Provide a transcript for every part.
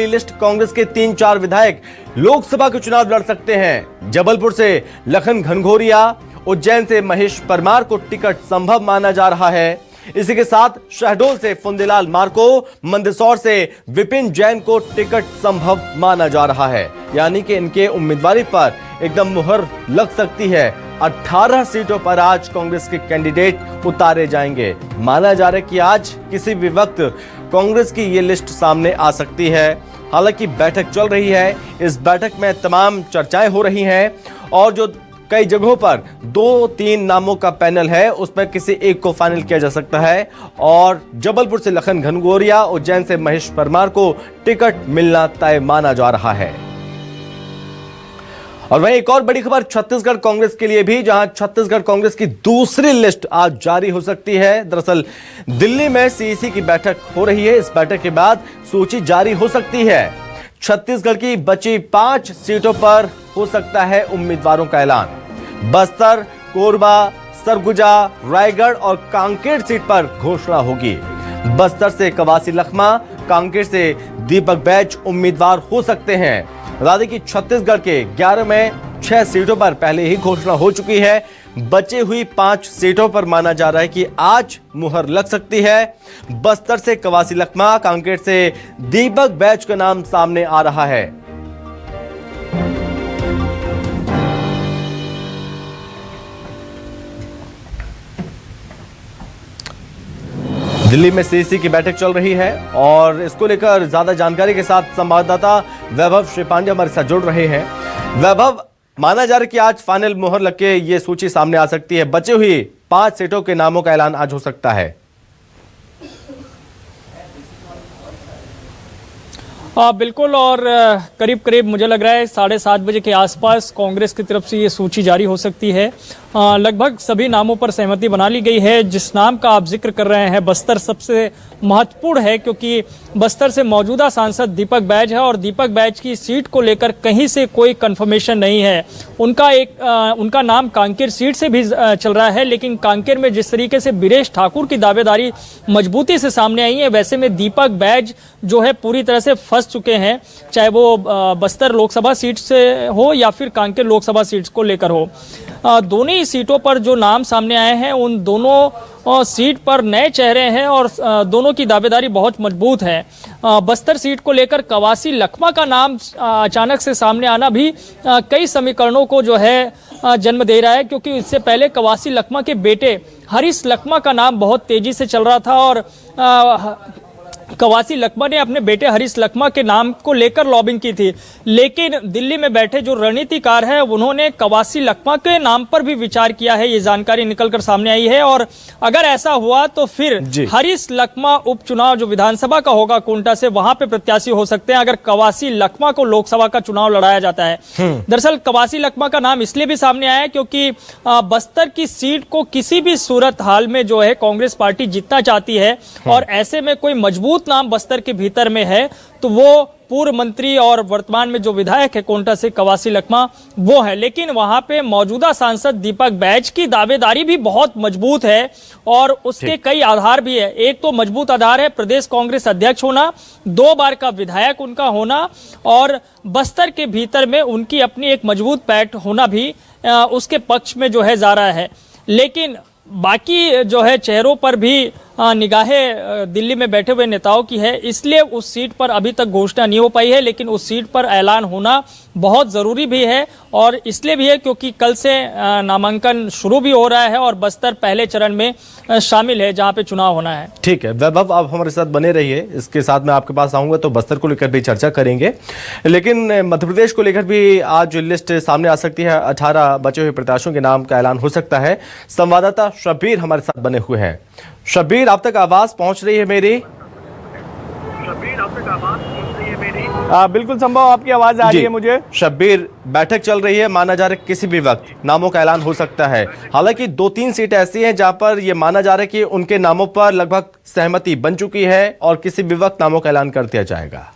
List Congress के 3-4 विधायक लोकसभा के चुनाव लड़ सकते हैं। जबलपुर से लखन घनघोरिया, उज्जैन से महेश परमार को टिकट संभव माना जा रहा है। इसी के साथ शहडोल से फुंदेलाल मार्को, मंदसौर से विपिन जैन को टिकट संभव माना जा रहा है। यानी कि इनके उम्मीदवारी पर एकदम मुहर लग सकती है। 18 सीटों पर आज कांग्रेस के कैंडिडेट उतारे जाएंगे। माना जा रहा है कि आज किसी भी वक्त कांग्रेस की ये लिस्ट सामने आ सकती है। हालांकि बैठक चल रही है, इस बैठक में तमाम चर्चाएं हो रही हैं और जो कई जगहों पर 2-3 नामों का पैनल है उसमें किसी एक को फाइनल किया जा सकता है और जबलपुर से लखन घनघोरिया, उज्जैन से महेश परमार को टिकट मिलना तय माना जा रहा है। और वहीं एक और बड़ी खबर छत्तीसगढ़ कांग्रेस के लिए भी, जहां छत्तीसगढ़ कांग्रेस की दूसरी लिस्ट आज जारी हो सकती है। दरअसल दिल्ली में सीईसी की बैठक हो रही है। इस बैठक के बाद सूची जारी हो सकती है। छत्तीसगढ़ की बची 5 सीटों पर हो सकता है उम्मीदवारों का ऐलान। बस्तर, कोरबा, सरगुजा, रायगढ़ और कांकेर सीट पर घोषणा होगी। बस्तर से कवासी लखमा, कांकेर से दीपक बैज उम्मीदवार हो सकते हैं। बता दें कि छत्तीसगढ़ के 11 में 6 सीटों पर पहले ही घोषणा हो चुकी है। बची हुई 5 सीटों पर माना जा रहा है कि आज मुहर लग सकती है। बस्तर से कवासी लखमा, कांकेर से दीपक बैज का नाम सामने आ रहा है। दिल्ली में सीईसी की बैठक चल रही है और इसको लेकर ज्यादा जानकारी के साथ संवाददाता वैभव श्रीपांडे हमारे साथ जुड़ रहे हैं। वैभव, माना जा रहा है कि आज फाइनल मुहर लग के ये सूची सामने आ सकती है। बचे हुई 5 सीटों के नामों का ऐलान आज हो सकता है। बिल्कुल, और करीब करीब मुझे लग रहा है 7:30 बजे के आसपास कांग्रेस की तरफ से ये सूची जारी हो सकती है। लगभग सभी नामों पर सहमति बना ली गई है। जिस नाम का आप जिक्र कर रहे हैं, बस्तर सबसे महत्वपूर्ण है क्योंकि बस्तर से मौजूदा सांसद दीपक बैज है और दीपक बैज की सीट को लेकर कहीं से कोई कंफर्मेशन नहीं है। उनका नाम कांकेर सीट से भी चल रहा है, लेकिन कांकेर में जिस तरीके से बीरेश ठाकुर की दावेदारी मजबूती से सामने आई है, वैसे में दीपक बैज जो है पूरी तरह से फंस चुके हैं, चाहे वो बस्तर लोकसभा सीट से हो या फिर कांकेर लोकसभा सीट को लेकर हो। दोनों ही सीटों पर जो नाम सामने आए हैं, उन दोनों सीट पर नए चेहरे हैं और दोनों की दावेदारी बहुत मजबूत है। बस्तर सीट को लेकर कवासी लखमा का नाम अचानक से सामने आना भी कई समीकरणों को जो है जन्म दे रहा है, क्योंकि इससे पहले कवासी लखमा के बेटे हरीश लखमा का नाम बहुत तेजी से चल रहा था और कवासी लखमा ने अपने बेटे हरीश लखमा के नाम को लेकर लॉबिंग की थी, लेकिन दिल्ली में बैठे जो रणनीतिकार है उन्होंने कवासी लखमा के नाम पर भी विचार किया है। ये जानकारी निकलकर सामने आई है और अगर ऐसा हुआ तो फिर हरीश लखमा उपचुनाव जो विधानसभा का होगा कोंटा से, वहां पे प्रत्याशी हो सकते हैं अगर कवासी लखमा को लोकसभा का चुनाव लड़ाया जाता है। दरअसल कवासी लखमा का नाम इसलिए भी सामने आया है क्योंकि बस्तर की सीट को किसी भी सूरत हाल में जो है कांग्रेस पार्टी जीतना चाहती है और ऐसे में कोई मजबूत नाम बस्तर के भीतर में है तो वो पूर्व मंत्री और वर्तमान में जो विधायक है कोंटा से कवासी लखमा वो है। लेकिन वहां पे मौजूदा सांसद दीपक बैज की दावेदारी भी बहुत मजबूत है और उसके कई आधार भी है। एक तो मजबूत आधार है प्रदेश कांग्रेस अध्यक्ष होना, 2 बार का विधायक उनका होना और बस्तर के भीतर में उनकी अपनी एक मजबूत पैठ होना भी उसके पक्ष में जो है जा रहा है। लेकिन बाकी जो है चेहरों पर भी निगाहें दिल्ली में बैठे हुए नेताओं की है, इसलिए उस सीट पर अभी तक घोषणा नहीं हो पाई है, लेकिन उस सीट पर ऐलान होना बहुत ज़रूरी भी है और इसलिए भी है क्योंकि कल से नामांकन शुरू भी हो रहा है और बस्तर पहले चरण में शामिल है जहां पे चुनाव होना है। ठीक है वैभव, आप हमारे साथ बने रहिए। इसके साथ मैं आपके पास आऊंगा तो बस्तर को लेकर भी चर्चा करेंगे, लेकिन मध्य प्रदेश को लेकर भी आज लिस्ट सामने आ सकती है। 18 बचे हुए प्रत्याशियों के नाम का ऐलान हो सकता है। संवाददाता शब्बीर हमारे साथ बने हुए हैं। शब्बीर, आप तक आवाज पहुंच रही है मेरी? बिल्कुल संभव, आपकी आवाज आ रही है मुझे। शब्बीर, बैठक चल रही है, माना जा रहा है किसी भी वक्त नामों का ऐलान हो सकता है। हालांकि 2-3 सीट ऐसी हैं जहां पर यह माना जा रहा है कि उनके नामों पर लगभग सहमति बन चुकी है और किसी भी वक्त नामों का ऐलान कर दिया जाएगा।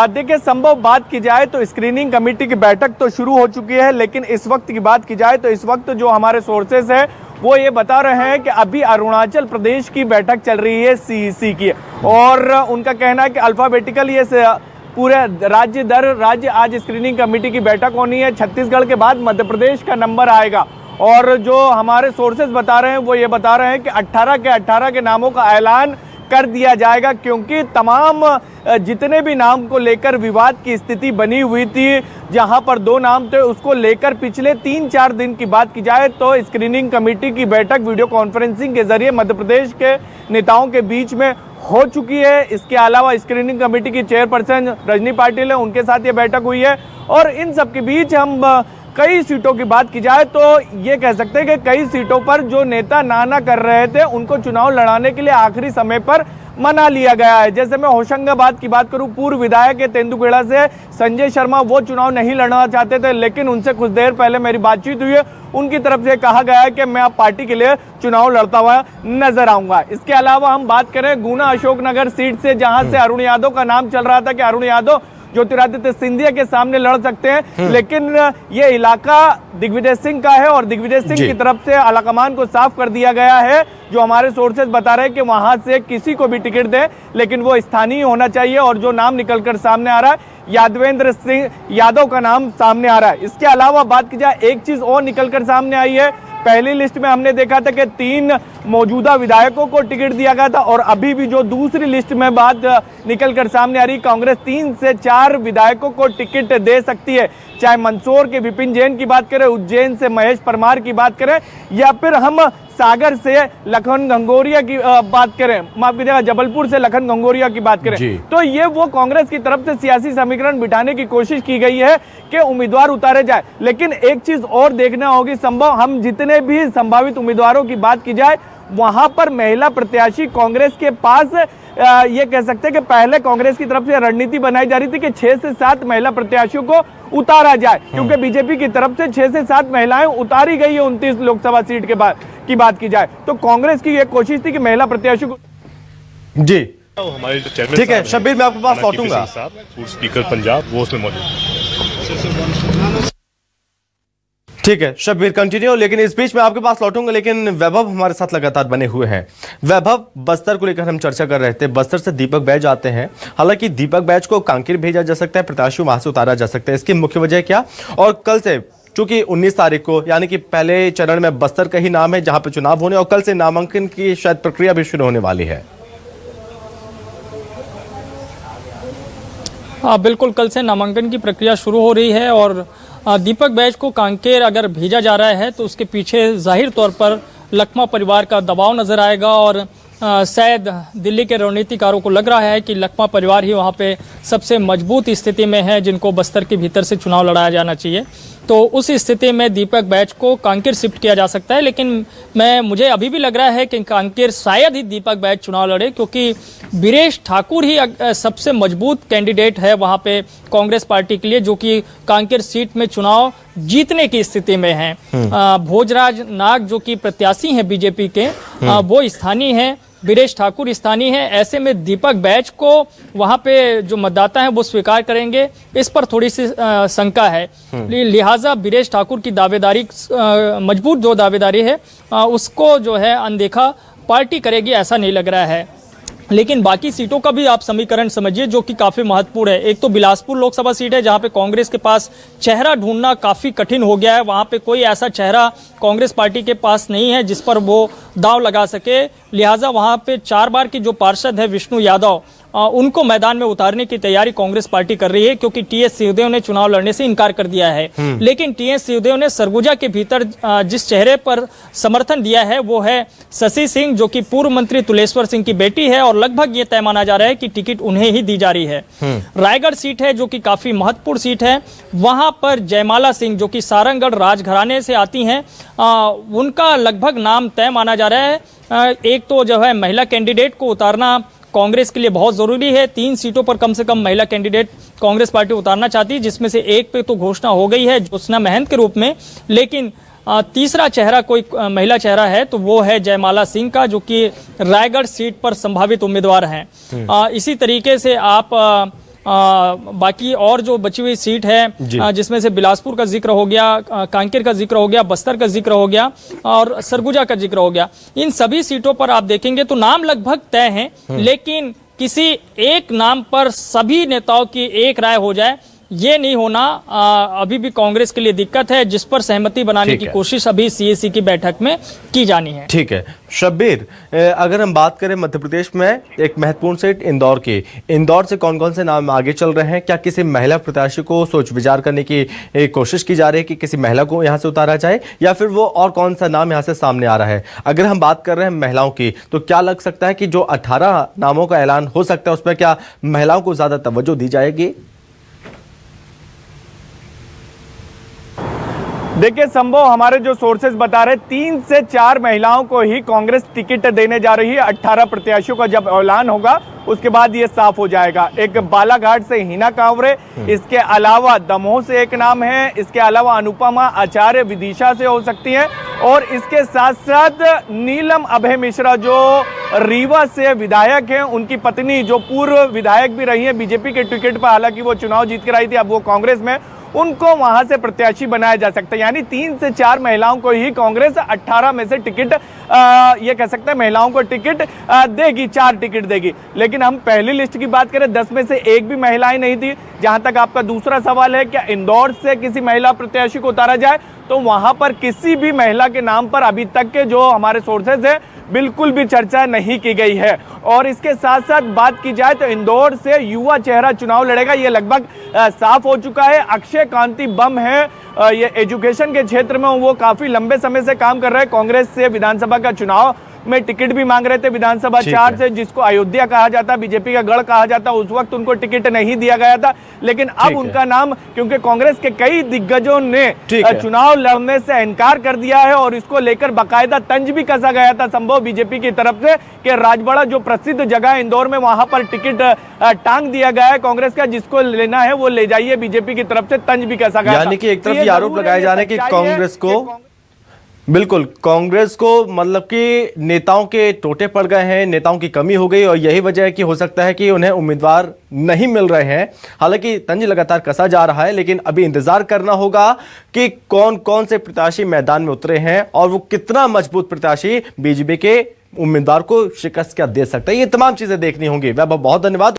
देखिए, संभव बात की जाए तो स्क्रीनिंग कमेटी की बैठक तो शुरू हो चुकी है, लेकिन इस वक्त की बात की जाए तो इस वक्त जो हमारे सोर्सेस है वो ये बता रहे हैं कि अभी अरुणाचल प्रदेश की बैठक चल रही है सीईसी की, और उनका कहना है कि अल्फाबेटिकल ये पूरे राज्य आज स्क्रीनिंग कमेटी की बैठक होनी है। छत्तीसगढ़ के बाद मध्य प्रदेश का नंबर आएगा, और जो हमारे सोर्सेज बता रहे हैं वो ये बता रहे हैं कि 18 के नामों का ऐलान कर दिया जाएगा, क्योंकि तमाम जितने भी नाम को लेकर विवाद की स्थिति बनी हुई थी, जहां पर 2 नाम थे, उसको लेकर पिछले 3-4 दिन की बात की जाए तो स्क्रीनिंग कमेटी की बैठक वीडियो कॉन्फ्रेंसिंग के जरिए मध्य प्रदेश के नेताओं के बीच में हो चुकी है। इसके अलावा स्क्रीनिंग कमेटी की चेयरपर्सन रजनी पाटिल है, उनके साथ ये बैठक हुई है, और इन सब के बीच हम कई सीटों की बात की जाए तो ये कह सकते हैं कि कई सीटों पर जो नेता नाना कर रहे थे उनको चुनाव लड़ाने के लिए आखिरी समय पर मना लिया गया है। जैसे मैं होशंगाबाद की बात करूं, पूर्व विधायक है तेंदुखेड़ा से संजय शर्मा, वो चुनाव नहीं लड़ना चाहते थे, लेकिन उनसे कुछ देर पहले मेरी बातचीत हुई है, उनकी तरफ से कहा गया है कि मैं अब पार्टी के लिए चुनाव लड़ता हुआ नजर आऊंगा। इसके अलावा हम बात करें गुना अशोकनगर सीट से, जहां से अरुण यादव का नाम चल रहा था कि अरुण यादव ज्योतिरादित्य सिंधिया के सामने लड़ सकते हैं, लेकिन ये इलाका दिग्विजय सिंह का है, और दिग्विजय सिंह की तरफ से आलाकमान को साफ कर दिया गया है। जो हमारे सोर्सेज बता रहे हैं कि वहां से किसी को भी टिकट दे, लेकिन वो स्थानीय होना चाहिए, और जो नाम निकलकर सामने आ रहा है यादवेंद्र सिंह यादव का नाम सामने आ रहा है। इसके अलावा बात की जाए, एक चीज और निकलकर सामने आई है। पहली लिस्ट में हमने देखा था कि 3 मौजूदा विधायकों को टिकट दिया गया था, और अभी भी जो दूसरी लिस्ट में बात निकलकर सामने आ रही, कांग्रेस 3 से 4 विधायकों को टिकट दे सकती है। चाहे मंदसौर के विपिन जैन की बात करें, उज्जैन से महेश परमार की बात करें, या फिर हम सागर से लखन घनघोरिया की बात करें, माफ कीजिएगा जबलपुर से लखन घनघोरिया की बात करें, तो ये वो कांग्रेस की तरफ से सियासी समीकरण बिठाने की कोशिश की गई है कि उम्मीदवार उतारे जाए। लेकिन एक चीज और देखना होगी संभव, हम जितने भी संभावित उम्मीदवारों की बात की जाए, वहां पर महिला प्रत्याशी कांग्रेस के पास ये कह सकते हैं कि पहले कांग्रेस की तरफ से रणनीति बनाई जा रही थी कि 6 से 7 महिला प्रत्याशियों को उतारा जाए, क्योंकि बीजेपी की तरफ से 6 से 7 महिलाएं उतारी गई है 29 लोकसभा सीट के बाद की बात की जाए, तो कांग्रेस की यह कोशिश थी कि महिला प्रत्याशियों को। जी हमारे चेयरमैन ठीक है, शब्बीर मैं आपके पास लौटूंगा। स्पीकर पंजाब वो उसमें मौजूद। ठीक है शब्बीर कंटिन्यू, लेकिन इस बीच में आपके पास लौटूंगा, लेकिन वैभव हमारे साथ लगातार बने हुए हैं। वैभव, बस्तर को लेकर हम चर्चा कर रहे थे, बस्तर से दीपक बैज आते हैं, हालांकि दीपक बैज को कांकेर भेजा जा सकता है, प्रत्याशी वहां से उतारा जा सकता है, इसकी मुख्य वजह क्या? और कल से चूंकि 19 तारीख को यानी कि पहले चरण में बस्तर का ही नाम है जहां पे चुनाव होने, और कल से नामांकन की शायद प्रक्रिया भी शुरू होने वाली है। बिल्कुल, कल से नामांकन की प्रक्रिया शुरू हो रही है, और दीपक बैज को कांकेर अगर भेजा जा रहा है तो उसके पीछे जाहिर तौर पर लखमा परिवार का दबाव नजर आएगा, और शायद दिल्ली के रणनीतिकारों को लग रहा है कि लखमा परिवार ही वहाँ पे सबसे मजबूत स्थिति में है जिनको बस्तर के भीतर से चुनाव लड़ाया जाना चाहिए। तो उस स्थिति में दीपक बैज को कांकेर शिफ्ट किया जा सकता है, लेकिन मुझे अभी भी लग रहा है कि कांकेर शायद ही दीपक बैज चुनाव लड़े, क्योंकि बीरेश ठाकुर ही सबसे मजबूत कैंडिडेट है वहाँ पे कांग्रेस पार्टी के लिए, जो कि कांकेर सीट में चुनाव जीतने की स्थिति में है। भोजराज नाग जो कि प्रत्याशी हैं बीजेपी के, वो स्थानीय हैं, बीरेश ठाकुर स्थानीय है। ऐसे में दीपक बैज को वहां पे जो मतदाता हैं वो स्वीकार करेंगे, इस पर थोड़ी सी शंका है। लिहाजा बीरेश ठाकुर की दावेदारी, मजबूत जो दावेदारी है, उसको जो है अनदेखा पार्टी करेगी, ऐसा नहीं लग रहा है। लेकिन बाकी सीटों का भी आप समीकरण समझिए जो कि काफी महत्वपूर्ण है। एक तो बिलासपुर लोकसभा सीट है जहां पे कांग्रेस के पास चेहरा ढूंढना काफी कठिन हो गया है, वहां पे कोई ऐसा चेहरा कांग्रेस पार्टी के पास नहीं है जिस पर वो दांव लगा सके। लिहाजा वहां पे 4 बार की जो पार्षद है विष्णु यादव, उनको मैदान में उतारने की तैयारी कांग्रेस पार्टी कर रही है, क्योंकि टीएस सिंहदेव ने चुनाव लड़ने से इनकार कर दिया है। लेकिन टीएस सिंहदेव ने सरगुजा के भीतर जिस चेहरे पर समर्थन दिया है वो है शशि सिंह, जो कि पूर्व मंत्री तुलेश्वर सिंह की बेटी है, और लगभग ये तय माना जा रहा है कि टिकट उन्हें ही दी जा रही है। रायगढ़ सीट है जो कि काफी महत्वपूर्ण सीट है, वहां पर जयमाला सिंह जो कि सारंगगढ़ राजघराने से आती हैं, उनका लगभग नाम तय माना जा रहा है। एक तो जो है महिला कैंडिडेट को उतारना कांग्रेस के लिए बहुत जरूरी है। 3 सीटों पर कम से कम महिला कैंडिडेट कांग्रेस पार्टी उतारना चाहती है, जिसमें से एक पे तो घोषणा हो गई है ज्योत्सना महंत के रूप में, लेकिन तीसरा चेहरा कोई महिला चेहरा है तो वो है जयमाला सिंह का, जो कि रायगढ़ सीट पर संभावित उम्मीदवार हैं। इसी तरीके से आप बाकी और जो बची हुई सीट है जिसमें से बिलासपुर का जिक्र हो गया, कांकेर का जिक्र हो गया, बस्तर का जिक्र हो गया और सरगुजा का जिक्र हो गया, इन सभी सीटों पर आप देखेंगे तो नाम लगभग तय हैं, लेकिन किसी एक नाम पर सभी नेताओं की एक राय हो जाए ये नहीं होना अभी भी कांग्रेस के लिए दिक्कत है, जिस पर सहमति बनाने की कोशिश अभी सीएसी की बैठक में की जानी है। ठीक है शब्बीर, अगर हम बात करें मध्य प्रदेश में एक महत्वपूर्ण सीट इंदौर की, इंदौर से कौन कौन से नाम आगे चल रहे हैं? क्या किसी महिला प्रत्याशी को सोच विचार करने की कोशिश की जा रही है कि किसी महिला को यहां से उतारा जाए, या फिर वो और कौन सा नाम यहां से सामने आ रहा है? अगर हम बात कर रहे हैं महिलाओं की, तो क्या लग सकता है कि जो 18 नामों का ऐलान हो सकता है उसमें क्या महिलाओं को ज्यादा तवज्जो दी जाएगी? देखिए संभव, हमारे जो सोर्सेज बता रहे 3 से 4 महिलाओं को ही कांग्रेस टिकट देने जा रही है। 18 प्रत्याशियों का जब ऐलान होगा उसके बाद ये साफ हो जाएगा। एक बालाघाट से हिना कांवरे, इसके अलावा दमोह से एक नाम है, इसके अलावा अनुपमा आचार्य विदिशा से हो सकती हैं, और इसके साथ साथ नीलम अभय मिश्रा जो रीवा से विधायक हैं, उनकी पत्नी जो पूर्व विधायक भी रही है बीजेपी के टिकट पर, हालांकि वो चुनाव जीत कर आई थी, अब वो कांग्रेस में, उनको वहां से प्रत्याशी बनाया जा सकता है। यानी 3 से 4 महिलाओं को ही कांग्रेस 18 में से टिकट ये कह सकते हैं महिलाओं को टिकट देगी, 4 टिकट देगी। लेकिन हम पहली लिस्ट की बात करें 10 में से एक भी महिलाएं नहीं थी। जहां तक आपका दूसरा सवाल है क्या इंदौर से किसी महिला प्रत्याशी को उतारा जाए, तो वहां पर किसी भी महिला के नाम पर अभी तक के जो हमारे सोर्सेज है बिल्कुल भी चर्चा नहीं की गई है। और इसके साथ साथ बात की जाए तो इंदौर से युवा चेहरा चुनाव लड़ेगा, ये लगभग साफ हो चुका है। अक्षय कांति बम है, ये एजुकेशन के क्षेत्र में वो काफी लंबे समय से काम कर रहे हैं। कांग्रेस से विधानसभा का चुनाव में टिकट भी मांग रहे थे, विधानसभा 4 से, जिसको अयोध्या कहा जाता, बीजेपी का गढ़ कहा जाता, उस वक्त उनको टिकट नहीं दिया गया था। लेकिन अब उनका नाम, क्योंकि कांग्रेस के कई दिग्गजों ने चुनाव लड़ने से इनकार कर दिया है और इसको लेकर बाकायदा तंज भी कसा गया था संभव बीजेपी की तरफ से कि राजबड़ा जो प्रसिद्ध जगह है इंदौर में, वहां पर टिकट टांग दिया गया है कांग्रेस का, जिसको लेना है वो ले जाइए, बीजेपी की तरफ से तंज भी कसा गया। यानी कि एक तरफ ये आरोप लगाए जा रहे हैं कि कांग्रेस को, बिल्कुल कांग्रेस को मतलब कि नेताओं के टोटे पड़ गए हैं, नेताओं की कमी हो गई, और यही वजह है कि हो सकता है कि उन्हें उम्मीदवार नहीं मिल रहे हैं। हालांकि तंज लगातार कसा जा रहा है, लेकिन अभी इंतजार करना होगा कि कौन कौन से प्रत्याशी मैदान में उतरे हैं और वो कितना मजबूत प्रत्याशी बीजेपी के उम्मीदवार को शिकस्त क्या दे सकता है। ये तमाम चीजें देखनी होंगी। वैभव, बहुत धन्यवाद।